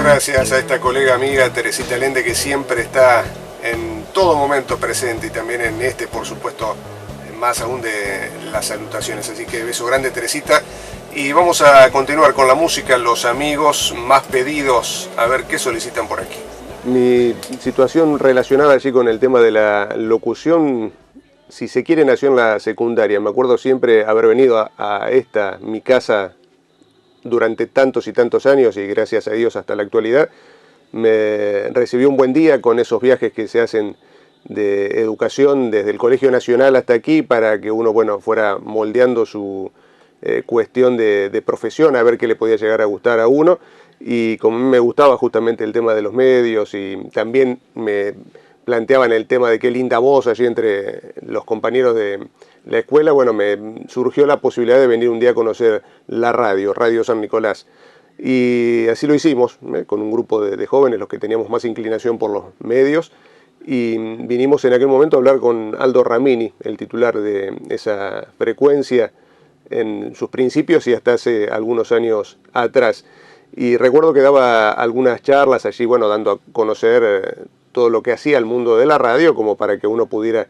Muchas gracias a esta colega amiga Teresita Lende, que siempre está en todo momento presente, y también en este, por supuesto, más aún de las salutaciones. Así que beso grande, Teresita. Y vamos a continuar con la música, los amigos más pedidos. A ver qué solicitan por aquí. Mi situación relacionada allí con el tema de la locución, si se quiere, nació en la secundaria. Me acuerdo siempre haber venido a esta, mi casa, durante tantos y tantos años, y gracias a Dios hasta la actualidad. Me recibió un buen día con esos viajes que se hacen de educación desde el Colegio Nacional hasta aquí, para que uno, bueno, fuera moldeando su cuestión de profesión, a ver qué le podía llegar a gustar a uno. Y como me gustaba justamente el tema de los medios, y también me planteaban el tema de qué linda voz allí entre los compañeros de la escuela, bueno, me surgió la posibilidad de venir un día a conocer la radio, Radio San Nicolás. Y así lo hicimos, con un grupo de jóvenes, los que teníamos más inclinación por los medios, y vinimos en aquel momento a hablar con Aldo Ramini, el titular de esa frecuencia en sus principios y hasta hace algunos años atrás. Y recuerdo que daba algunas charlas allí, bueno, dando a conocer todo lo que hacía el mundo de la radio, como para que uno pudiera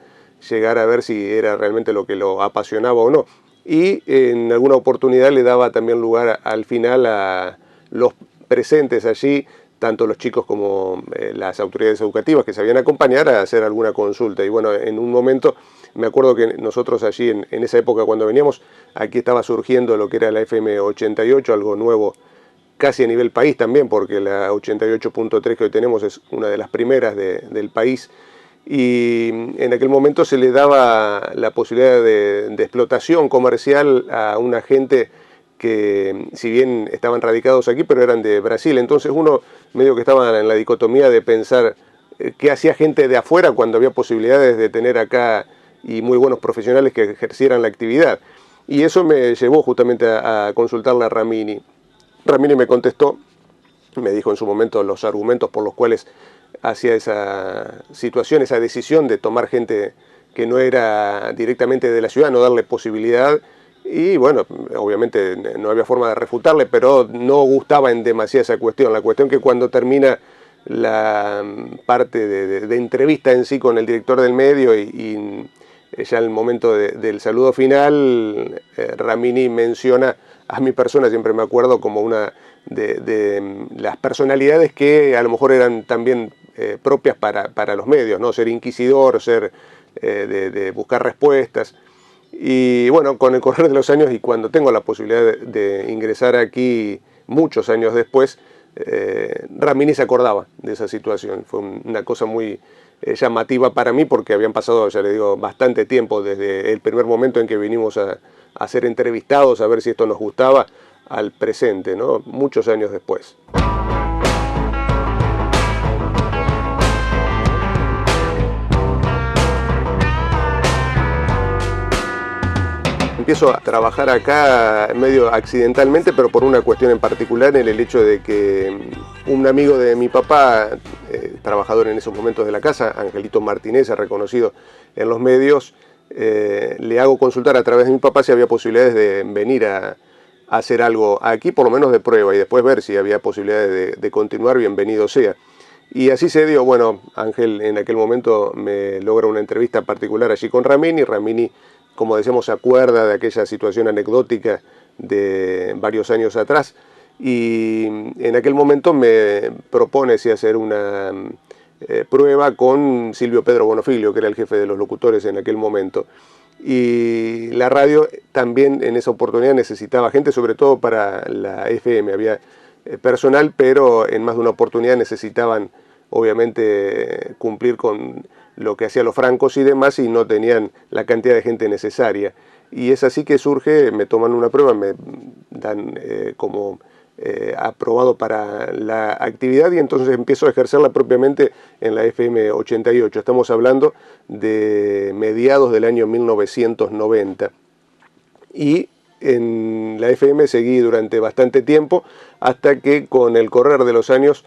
llegar a ver si era realmente lo que lo apasionaba o no. Y en alguna oportunidad le daba también lugar al final a los presentes allí, tanto los chicos como las autoridades educativas que sabían acompañar, a hacer alguna consulta. Y bueno, en un momento me acuerdo que nosotros allí en esa época, cuando veníamos, aquí estaba surgiendo lo que era la FM 88, algo nuevo casi a nivel país también, porque la 88.3 que hoy tenemos es una de las primeras del país. Y en aquel momento se le daba la posibilidad de explotación comercial a una gente que, si bien estaban radicados aquí, pero eran de Brasil. Entonces uno medio que estaba en la dicotomía de pensar qué hacía gente de afuera cuando había posibilidades de tener acá y muy buenos profesionales que ejercieran la actividad. Y eso me llevó justamente a consultarle a Ramini. Ramini me contestó, me dijo en su momento los argumentos por los cuales hacía esa situación, esa decisión de tomar gente que no era directamente de la ciudad, no darle posibilidad. Y bueno, obviamente no había forma de refutarle, pero no gustaba en demasía esa cuestión. La cuestión que cuando termina la parte de entrevista en sí con el director del medio y ya en el momento del saludo final, Ramini menciona a mi persona, siempre me acuerdo, como una de las personalidades que a lo mejor eran también propias para los medios, ¿no? Ser inquisidor, ser de buscar respuestas. Y bueno, con el correr de los años, y cuando tengo la posibilidad de ingresar aquí muchos años después, Ramini se acordaba de esa situación. Fue una cosa muy llamativa para mí, porque habían pasado, ya le digo, bastante tiempo desde el primer momento en que vinimos a ser entrevistados, a ver si esto nos gustaba, al presente, ¿no? Muchos años después. Empiezo a trabajar acá medio accidentalmente, pero por una cuestión en particular, en el hecho de que un amigo de mi papá, trabajador en esos momentos de la casa, Angelito Martínez, reconocido en los medios, le hago consultar a través de mi papá si había posibilidades de venir a hacer algo aquí, por lo menos de prueba, y después ver si había posibilidades de continuar, bienvenido sea. Y así se dio. Bueno, Ángel en aquel momento me logra una entrevista particular allí con Ramini. Ramini, como decíamos, se acuerda de aquella situación anecdótica de varios años atrás, y en aquel momento me propone si hacer una prueba con Silvio Pedro Bonofilio, que era el jefe de los locutores en aquel momento. Y la radio también en esa oportunidad necesitaba gente, sobre todo para la FM. Había personal, pero en más de una oportunidad necesitaban, obviamente, cumplir con lo que hacían los francos y demás, y no tenían la cantidad de gente necesaria. Y es así que surge, me toman una prueba, me dan como aprobado para la actividad, y entonces empiezo a ejercerla propiamente en la FM 88. Estamos hablando de mediados del año 1990. Y en la FM seguí durante bastante tiempo, hasta que con el correr de los años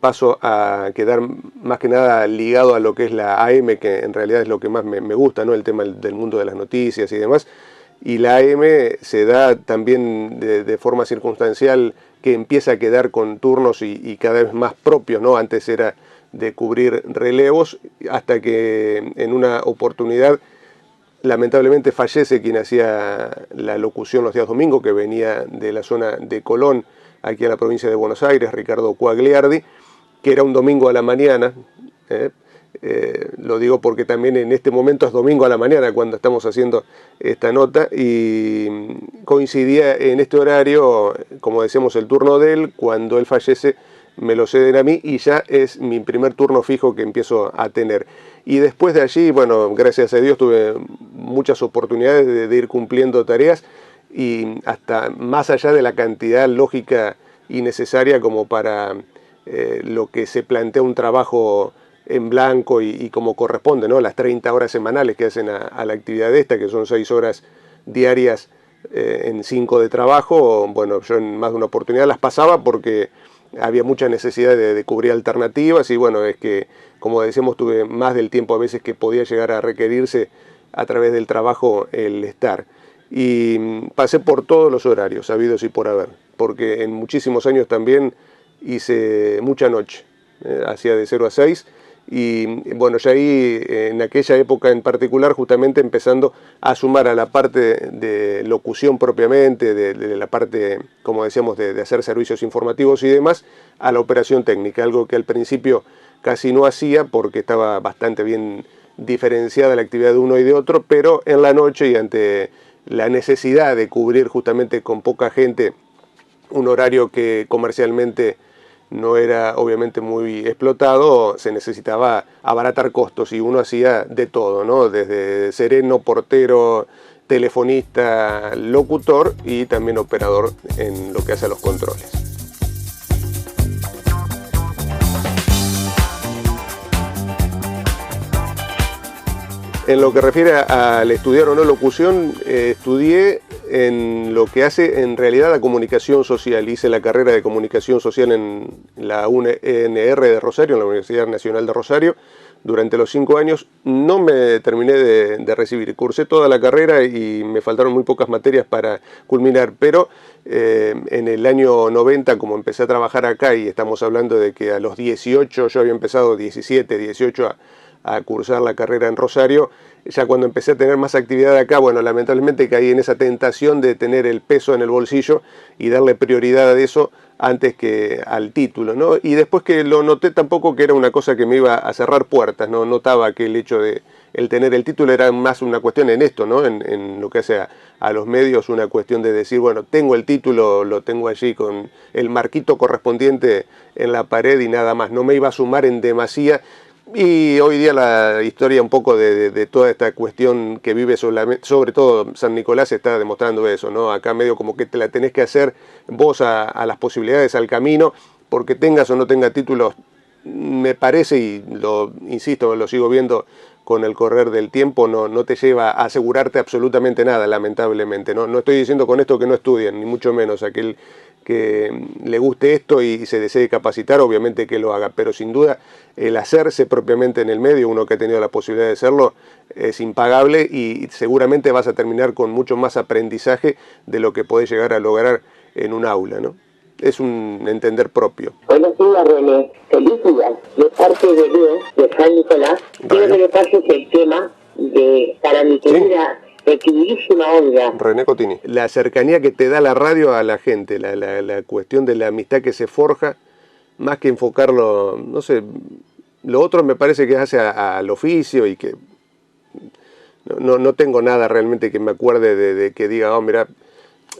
paso a quedar más que nada ligado a lo que es la AM, que en realidad es lo que más me gusta, ¿no? El tema del mundo de las noticias y demás. Y la AM se da también de forma circunstancial que empieza a quedar con turnos y cada vez más propios, ¿no? Antes era de cubrir relevos, hasta que en una oportunidad lamentablemente fallece quien hacía la locución los días domingos, que venía de la zona de Colón, aquí a la provincia de Buenos Aires, Ricardo Quagliardi, que era un domingo a la mañana. Lo digo porque también en este momento es domingo a la mañana cuando estamos haciendo esta nota, y coincidía en este horario, como decíamos, el turno de él. Cuando él fallece me lo ceden a mí y ya es mi primer turno fijo que empiezo a tener. Y después de allí, bueno, gracias a Dios tuve muchas oportunidades de ir cumpliendo tareas, y hasta más allá de la cantidad lógica y necesaria como para lo que se plantea un trabajo en blanco y como corresponde, ¿no? Las 30 horas semanales que hacen a la actividad esta, que son 6 horas diarias en 5 de trabajo. Bueno, yo en más de una oportunidad las pasaba porque había mucha necesidad de cubrir alternativas, y bueno, es que, como decíamos, tuve más del tiempo a veces que podía llegar a requerirse a través del trabajo el estar. Y pasé por todos los horarios habidos y por haber, porque en muchísimos años también hice mucha noche, hacía de 0 a 6, y bueno, ya ahí en aquella época en particular, justamente empezando a sumar a la parte de locución propiamente, de la parte, como decíamos, de hacer servicios informativos y demás, a la operación técnica, algo que al principio casi no hacía porque estaba bastante bien diferenciada la actividad de uno y de otro, pero en la noche, y ante la necesidad de cubrir justamente con poca gente un horario que comercialmente no era obviamente muy explotado, se necesitaba abaratar costos, y uno hacía de todo, ¿no? Desde sereno, portero, telefonista, locutor y también operador en lo que hace a los controles. En lo que refiere al estudiar o no locución, estudié en lo que hace en realidad la comunicación social. Hice la carrera de comunicación social en la UNR de Rosario, en la Universidad Nacional de Rosario, durante los 5 años. No me terminé de recibir, cursé toda la carrera y me faltaron muy pocas materias para culminar, pero en el año 90, como empecé a trabajar acá, y estamos hablando de que a los 18, yo había empezado 17, 18 a cursar la carrera en Rosario, ya cuando empecé a tener más actividad acá, bueno, lamentablemente caí en esa tentación de tener el peso en el bolsillo y darle prioridad a eso antes que al título, ¿no? Y después que lo noté, tampoco que era una cosa que me iba a cerrar puertas, ¿no? Notaba que el hecho de el tener el título era más una cuestión en esto, ¿no? En lo que hace a los medios, una cuestión de decir, bueno, tengo el título, lo tengo allí con el marquito correspondiente en la pared y nada más. No me iba a sumar en demasía. Y hoy día la historia un poco de toda esta cuestión que vive sobre todo San Nicolás está demostrando eso, ¿no? Acá medio como que te la tenés que hacer vos a las posibilidades, al camino, porque tengas o no tengas títulos, me parece, y lo insisto, lo sigo viendo con el correr del tiempo, no te lleva a asegurarte absolutamente nada, lamentablemente. No estoy diciendo con esto que no estudien, ni mucho menos. Aquel que le guste esto y se desee capacitar, obviamente que lo haga, pero sin duda el hacerse propiamente en el medio, uno que ha tenido la posibilidad de hacerlo, es impagable, y seguramente vas a terminar con mucho más aprendizaje de lo que podés llegar a lograr en un aula, ¿no? Es un entender propio. Buenos días, René. Feliz día. De parte de Dios, de San Nicolás, quiero que le pases el tema para mi querida, queridísima Olga. René Cotini. La cercanía que te da la radio a la gente, la cuestión de la amistad que se forja, más que enfocarlo, no sé, lo otro me parece que hace al oficio, y que no tengo nada realmente que me acuerde de que diga, oh, mira,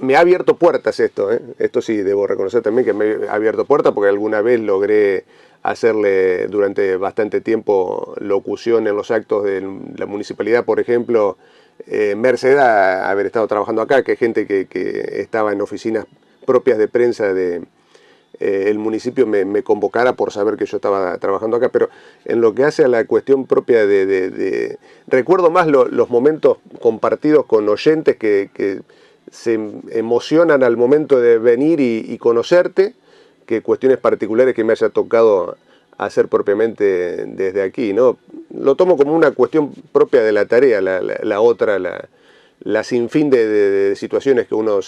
me ha abierto puertas esto, ¿eh? Esto sí, debo reconocer también que me ha abierto puertas, porque alguna vez logré hacerle durante bastante tiempo locución en los actos de la municipalidad, por ejemplo, merced a haber estado trabajando acá, que gente que estaba en oficinas propias de prensa de el municipio me convocara por saber que yo estaba trabajando acá. Pero en lo que hace a la cuestión propia recuerdo más los momentos compartidos con oyentes que se emocionan al momento de venir y conocerte, que cuestiones particulares que me haya tocado hacer propiamente desde aquí, ¿no? Lo tomo como una cuestión propia de la tarea, la otra, la sinfín de situaciones que uno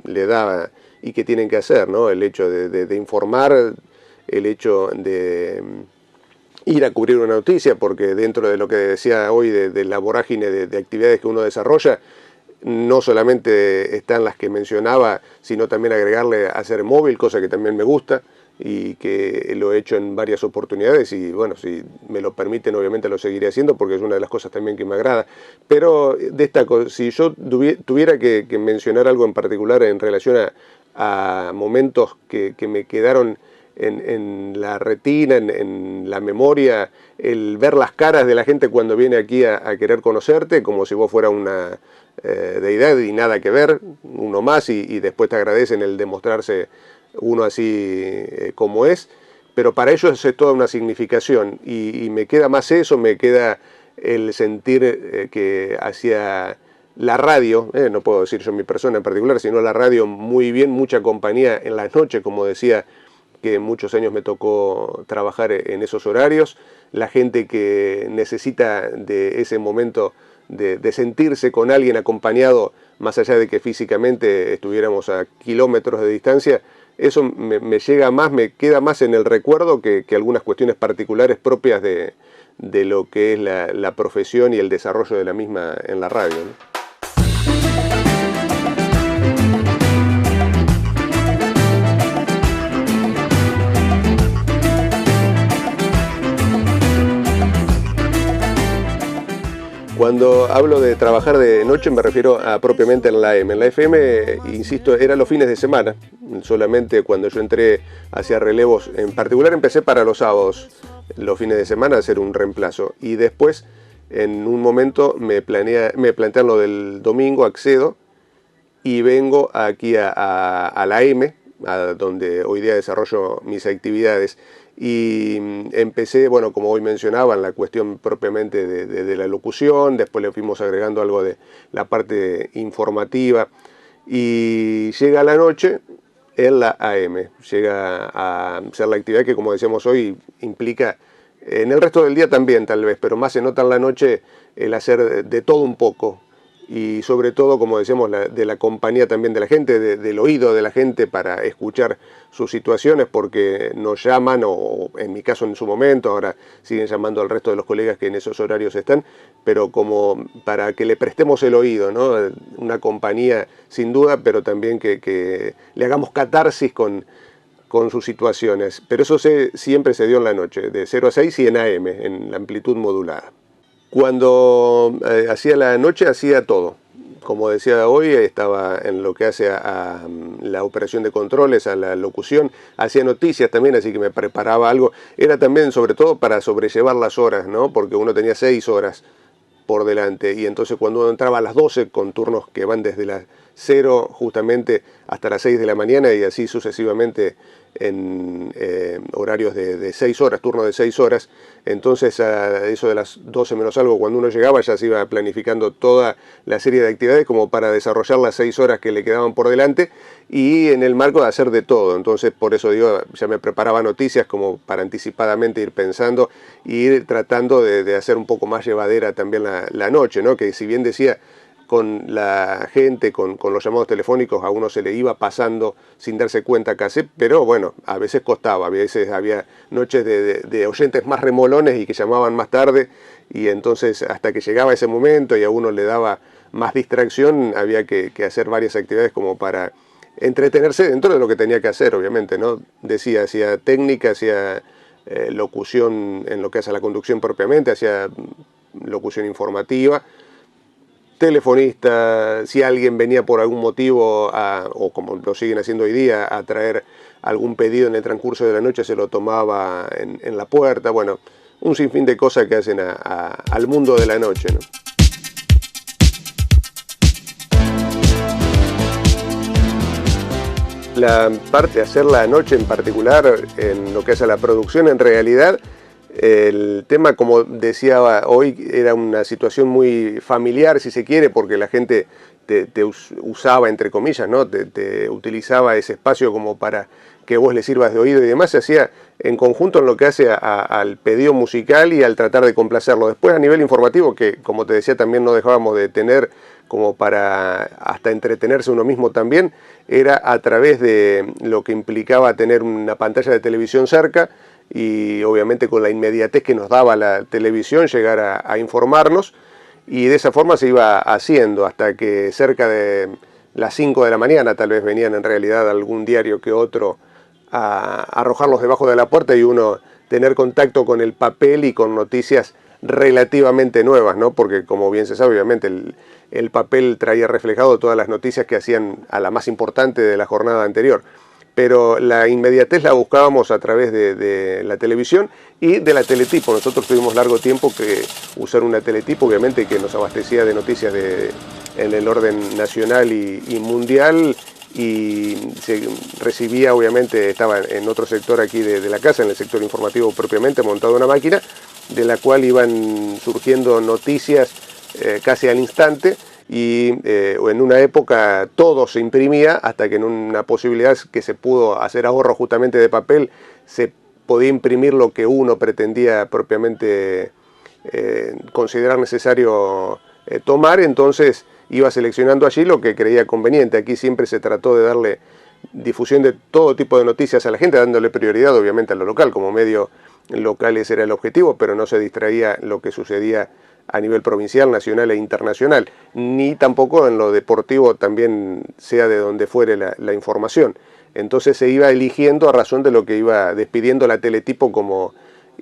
le da y que tienen que hacer, ¿no? El hecho de informar, el hecho de ir a cubrir una noticia, porque dentro de lo que decía hoy de la vorágine de actividades que uno desarrolla, no solamente están las que mencionaba, sino también agregarle a hacer móvil, cosa que también me gusta y que lo he hecho en varias oportunidades y bueno, si me lo permiten obviamente lo seguiré haciendo porque es una de las cosas también que me agrada. Pero destaco, si yo tuviera que mencionar algo en particular en relación a momentos que me quedaron en la retina, en la memoria, el ver las caras de la gente cuando viene aquí a querer conocerte, como si vos fuera una deidad y nada que ver, uno más, y después te agradecen el demostrarse uno así como es, pero para ellos es toda una significación, y me queda más eso, me queda el sentir que hacia la radio, no puedo decir yo mi persona en particular, sino la radio muy bien, mucha compañía en las noches, como decía, que muchos años me tocó trabajar en esos horarios, la gente que necesita de ese momento de sentirse con alguien acompañado, más allá de que físicamente estuviéramos a kilómetros de distancia, eso me llega más, me queda más en el recuerdo que algunas cuestiones particulares propias de lo que es la profesión y el desarrollo de la misma en la radio, ¿no? Cuando hablo de trabajar de noche me refiero a propiamente en la AM. En la FM, insisto, era los fines de semana. Solamente cuando yo entré hacia relevos, en particular empecé para los sábados, los fines de semana, a hacer un reemplazo. Y después, en un momento, me plantean lo del domingo, accedo y vengo aquí a la AM, a donde hoy día desarrollo mis actividades. Y empecé, bueno, como hoy mencionaban, la cuestión propiamente de la locución, después le fuimos agregando algo de la parte informativa, y llega la noche en la AM, llega a ser la actividad que, como decíamos hoy, implica, en el resto del día también tal vez, pero más se nota en la noche el hacer de todo un poco, y sobre todo, como decíamos, de la compañía también de la gente, del oído de la gente para escuchar sus situaciones, porque nos llaman, o en mi caso en su momento, ahora siguen llamando al resto de los colegas que en esos horarios están, pero como para que le prestemos el oído, ¿no? Una compañía sin duda, pero también que le hagamos catarsis con sus situaciones. Pero eso siempre se dio en la noche, de 0 a 6 y en AM, en la amplitud modulada. Cuando hacía la noche hacía todo. Como decía hoy, estaba en lo que hace a la operación de controles, a la locución, hacía noticias también, así que me preparaba algo. Era también sobre todo para sobrellevar las horas, ¿no? Porque uno tenía 6 horas por delante, y entonces cuando uno entraba a las 12 con turnos que van desde las 0 justamente hasta las 6 de la mañana y así sucesivamente en horarios de 6 horas, turno de 6 horas, entonces a eso de las 12 menos algo, cuando uno llegaba ya se iba planificando toda la serie de actividades como para desarrollar las 6 horas que le quedaban por delante, y en el marco de hacer de todo. Entonces por eso digo, ya me preparaba noticias como para anticipadamente ir pensando y ir tratando de hacer un poco más llevadera también la noche, ¿no? Que si bien decía, con la gente, con los llamados telefónicos, a uno se le iba pasando sin darse cuenta casi, pero bueno, a veces costaba, a veces había noches de oyentes más remolones y que llamaban más tarde, y entonces hasta que llegaba ese momento y a uno le daba más distracción, había que hacer varias actividades como para entretenerse dentro de lo que tenía que hacer, obviamente, ¿no? Decía, hacía técnica, hacía locución en lo que hace a la conducción propiamente, hacía locución informativa, telefonista, si alguien venía por algún motivo, o como lo siguen haciendo hoy día, a traer algún pedido en el transcurso de la noche, se lo tomaba en la puerta. Bueno, un sinfín de cosas que hacen al mundo de la noche, ¿no? La parte de hacer la noche en particular, en lo que hace a la producción, en realidad, el tema, como decía hoy, era una situación muy familiar, si se quiere, porque la gente te usaba, entre comillas, ¿no? Te utilizaba ese espacio como para que vos le sirvas de oído y demás, se hacía en conjunto en lo que hace al pedido musical y al tratar de complacerlo. Después a nivel informativo, que como te decía también no dejábamos de tener como para hasta entretenerse uno mismo también, era a través de lo que implicaba tener una pantalla de televisión cerca y obviamente con la inmediatez que nos daba la televisión llegar a informarnos, y de esa forma se iba haciendo hasta que cerca de las 5 de la mañana tal vez venían en realidad algún diario que otro a arrojarlos debajo de la puerta y uno tener contacto con el papel y con noticias relativamente nuevas, ¿no? Porque como bien se sabe, obviamente el papel traía reflejado todas las noticias que hacían a la más importante de la jornada anterior. Pero la inmediatez la buscábamos a través de la televisión y de la teletipo. Nosotros tuvimos largo tiempo que usar una teletipo, obviamente, que nos abastecía de noticias en el orden nacional y mundial, y se recibía, obviamente, estaba en otro sector aquí de la casa, en el sector informativo propiamente, montado una máquina, de la cual iban surgiendo noticias casi al instante, y en una época todo se imprimía, hasta que en una posibilidad que se pudo hacer ahorro justamente de papel, se podía imprimir lo que uno pretendía propiamente considerar necesario tomar. Entonces iba seleccionando allí lo que creía conveniente. Aquí siempre se trató de darle difusión de todo tipo de noticias a la gente, dándole prioridad obviamente a lo local. Como medio local ese era el objetivo, pero no se distraía lo que sucedía a nivel provincial, nacional e internacional, ni tampoco en lo deportivo, también sea de donde fuere la información. Entonces se iba eligiendo a razón de lo que iba despidiendo la teletipo como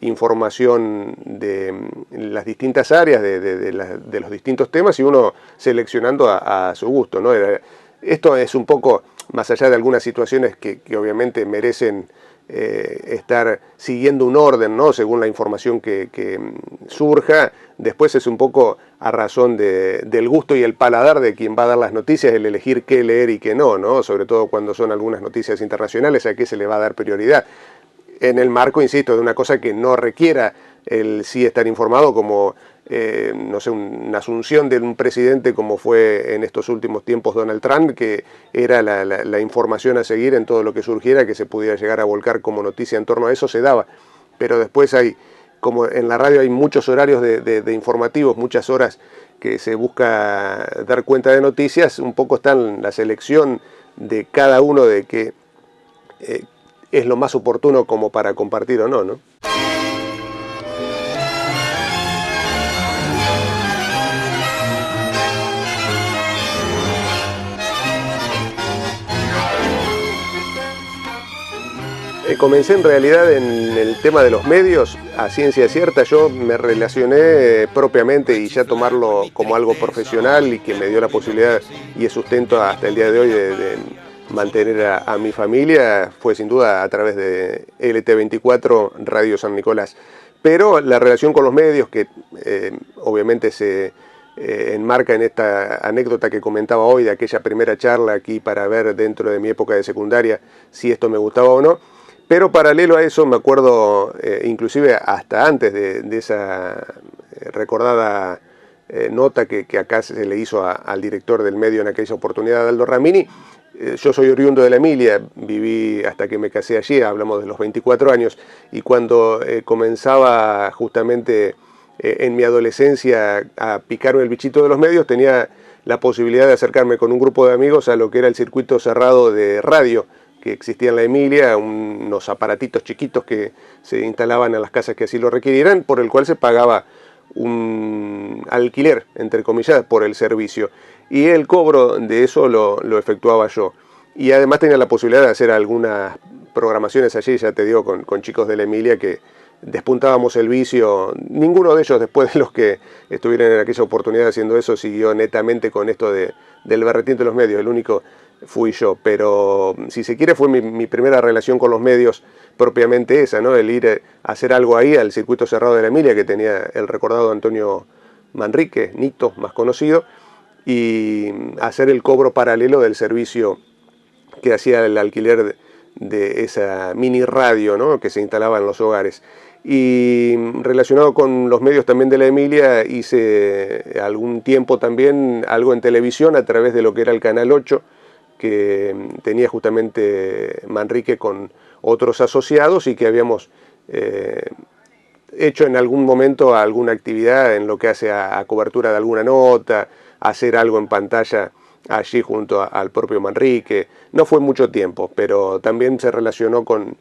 información de las distintas áreas, de los distintos temas, y uno seleccionando a su gusto, ¿no? Esto es un poco, más allá de algunas situaciones que obviamente merecen estar siguiendo un orden, ¿no? Según la información que surja. Después es un poco a razón del gusto y el paladar de quien va a dar las noticias, el elegir qué leer y qué no, ¿no? Sobre todo cuando son algunas noticias internacionales, a qué se le va a dar prioridad. En el marco, insisto, de una cosa que no requiera el sí estar informado, como no sé, una asunción de un presidente como fue en estos últimos tiempos Donald Trump, que era la información a seguir en todo lo que surgiera, que se pudiera llegar a volcar como noticia en torno a eso, se daba. Pero después hay, como en la radio hay muchos horarios de informativos, muchas horas que se busca dar cuenta de noticias, un poco está en la selección de cada uno de que es lo más oportuno como para compartir o no, ¿no? Comencé en realidad en el tema de los medios, a ciencia cierta. Yo me relacioné propiamente, y ya tomarlo como algo profesional y que me dio la posibilidad y el sustento hasta el día de hoy de mantener a mi familia, fue sin duda a través de LT24, Radio San Nicolás. Pero la relación con los medios, que obviamente se enmarca en esta anécdota que comentaba hoy, de aquella primera charla aquí para ver dentro de mi época de secundaria si esto me gustaba o no. Pero paralelo a eso, me acuerdo, inclusive hasta antes de esa recordada nota que acá se le hizo al director del medio en aquella oportunidad, Aldo Ramini. Yo soy oriundo de la Emilia, viví hasta que me casé allí, hablamos de los 24 años, y cuando comenzaba justamente en mi adolescencia a picarme el bichito de los medios, tenía la posibilidad de acercarme con un grupo de amigos a lo que era el circuito cerrado de radio que existía en la Emilia, unos aparatitos chiquitos que se instalaban en las casas que así lo requirieran, por el cual se pagaba un alquiler, entre comillas, por el servicio. Y el cobro de eso lo efectuaba yo. Y además tenía la posibilidad de hacer algunas programaciones allí, ya te digo, con chicos de la Emilia que despuntábamos el vicio. Ninguno de ellos, después de los que estuvieron en aquella oportunidad haciendo eso, siguió netamente con esto del berretín de los medios. El único fui yo, pero si se quiere fue mi primera relación con los medios propiamente esa, ¿no? El ir a hacer algo ahí al circuito cerrado de la Emilia, que tenía el recordado Antonio Manrique, Nito, más conocido, y hacer el cobro paralelo del servicio que hacía el alquiler de esa mini radio, ¿no? Que se instalaba en los hogares. Y relacionado con los medios también de la Emilia, hice algún tiempo también algo en televisión a través de lo que era el Canal 8, que tenía justamente Manrique con otros asociados y que habíamos hecho en algún momento alguna actividad en lo que hace a cobertura de alguna nota, hacer algo en pantalla allí junto al propio Manrique. No fue mucho tiempo, pero también se relacionó con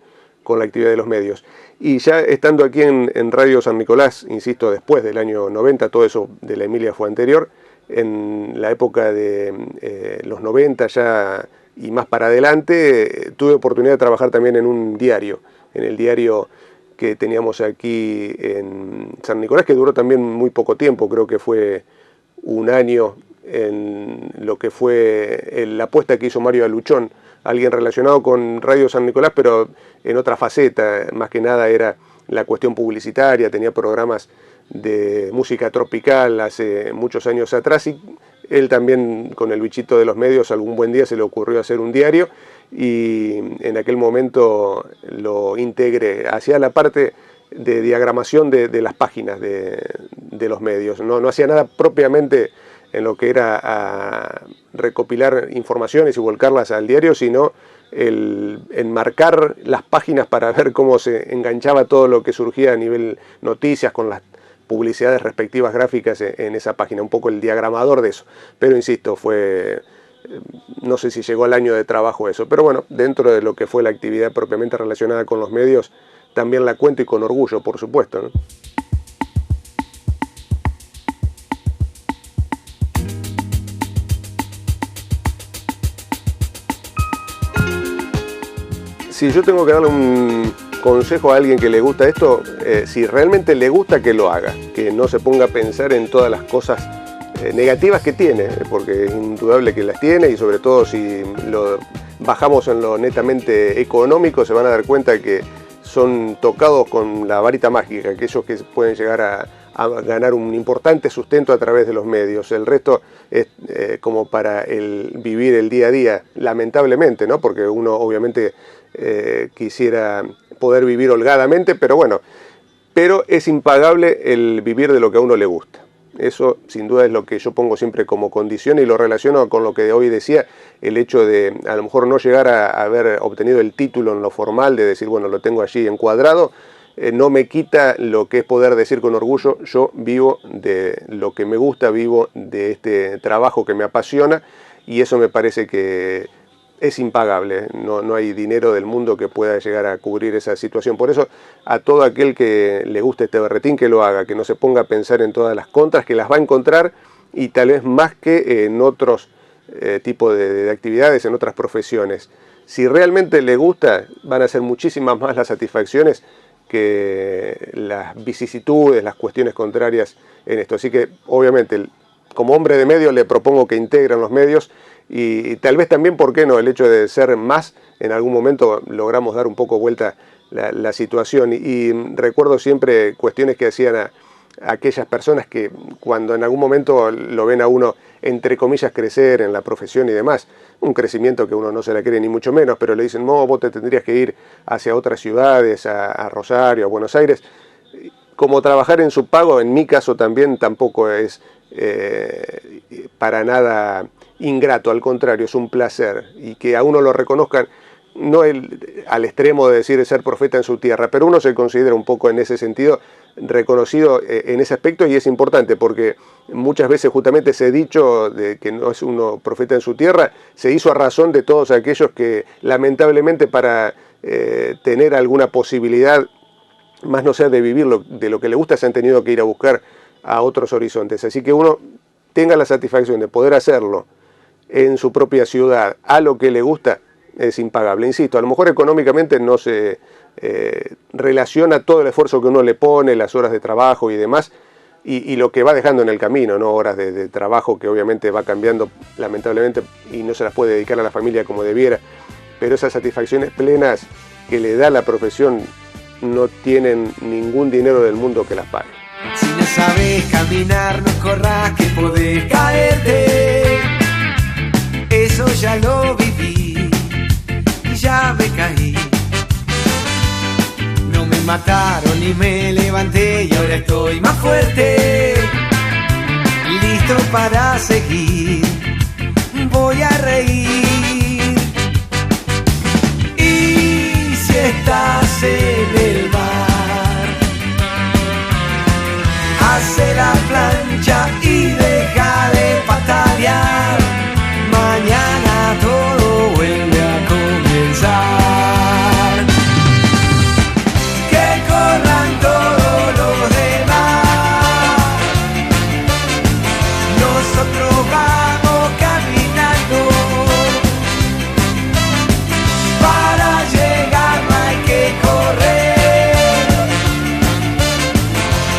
la actividad de los medios. Y ya estando aquí en Radio San Nicolás, insisto, después del año 90, todo eso de la Emilia fue anterior, en la época de los 90 ya y más para adelante, tuve oportunidad de trabajar también en un diario, en el diario que teníamos aquí en San Nicolás, que duró también muy poco tiempo, creo que fue un año en lo que fue la apuesta que hizo Mario Aluchón, alguien relacionado con Radio San Nicolás, pero en otra faceta, más que nada era la cuestión publicitaria, tenía programas de música tropical hace muchos años atrás, y él también con el bichito de los medios algún buen día se le ocurrió hacer un diario, y en aquel momento lo integré hacia la parte de diagramación de las páginas de los medios. No hacía nada propiamente en lo que era a recopilar informaciones y volcarlas al diario, sino el enmarcar las páginas para ver cómo se enganchaba todo lo que surgía a nivel noticias con las publicidades respectivas gráficas en esa página, un poco el diagramador de eso. Pero insisto, fue, no sé si llegó al año de trabajo eso, pero bueno, dentro de lo que fue la actividad propiamente relacionada con los medios, también la cuento y con orgullo, por supuesto, ¿no? Si yo tengo que darle un consejo a alguien que le gusta esto, si realmente le gusta, que lo haga, que no se ponga a pensar en todas las cosas negativas que tiene, porque es indudable que las tiene, y sobre todo si lo bajamos en lo netamente económico, se van a dar cuenta que son tocados con la varita mágica, aquellos que pueden llegar a ganar un importante sustento a través de los medios. El resto es como para el vivir el día a día, lamentablemente, ¿no? Porque uno obviamente quisiera poder vivir holgadamente, pero bueno, pero es impagable el vivir de lo que a uno le gusta. Eso sin duda es lo que yo pongo siempre como condición, y lo relaciono con lo que hoy decía, el hecho de a lo mejor no llegar a haber obtenido el título en lo formal, de decir, bueno, lo tengo allí encuadrado, no me quita lo que es poder decir con orgullo, yo vivo de lo que me gusta, vivo de este trabajo que me apasiona, y eso me parece que es impagable. No hay dinero del mundo que pueda llegar a cubrir esa situación. Por eso, a todo aquel que le guste este berretín, que lo haga, que no se ponga a pensar en todas las contras, que las va a encontrar, y tal vez más que en otros tipos de actividades, en otras profesiones. Si realmente le gusta, van a ser muchísimas más las satisfacciones que las vicisitudes, las cuestiones contrarias en esto. Así que, obviamente, como hombre de medios, le propongo que integren los medios, y tal vez también, ¿por qué no?, el hecho de ser más, en algún momento logramos dar un poco vuelta la situación. Y recuerdo siempre cuestiones que hacían a aquellas personas que cuando en algún momento lo ven a uno, entre comillas, crecer en la profesión y demás, un crecimiento que uno no se la cree ni mucho menos, pero le dicen, no, vos te tendrías que ir hacia otras ciudades, a Rosario, a Buenos Aires. Como trabajar en su pago, en mi caso también, tampoco es para nada ingrato, al contrario, es un placer, y que a uno lo reconozcan, no al extremo de decir ser profeta en su tierra, pero uno se considera un poco en ese sentido reconocido en ese aspecto, y es importante porque muchas veces justamente ese dicho de que no es uno profeta en su tierra se hizo a razón de todos aquellos que lamentablemente para tener alguna posibilidad, más no sea de vivir de lo que le gusta, se han tenido que ir a buscar a otros horizontes. Así que uno tenga la satisfacción de poder hacerlo en su propia ciudad, a lo que le gusta, es impagable. Insisto, a lo mejor económicamente no se relaciona todo el esfuerzo que uno le pone, las horas de trabajo y demás, y lo que va dejando en el camino, ¿no? Horas de trabajo que obviamente va cambiando lamentablemente y no se las puede dedicar a la familia como debiera, pero esas satisfacciones plenas que le da la profesión no tienen ningún dinero del mundo que las pague. Si no sabes caminar, no corras que podés caerte. Eso ya lo viví y ya me caí. No me mataron ni me levanté y ahora estoy más fuerte. Listo para seguir, voy a reír. estás en el mar. Hace la plancha y deja de patalear. Mañana todo vuelve a comenzar. Que corran todos los demás. Nosotros vamos caminando. Para llegar no hay que correr.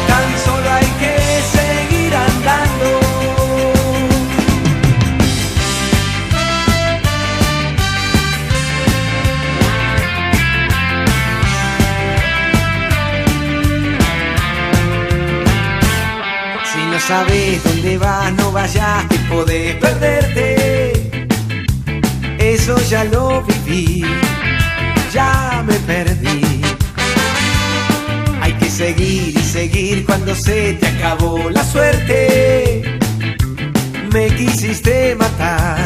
Tan solo hay que seguir andando. Si no sabes dónde vas, no vayas, que podés perderte. Eso ya lo viví, ya me perdí. Hay que seguir y seguir cuando se te acabó la suerte. Me quisiste matar,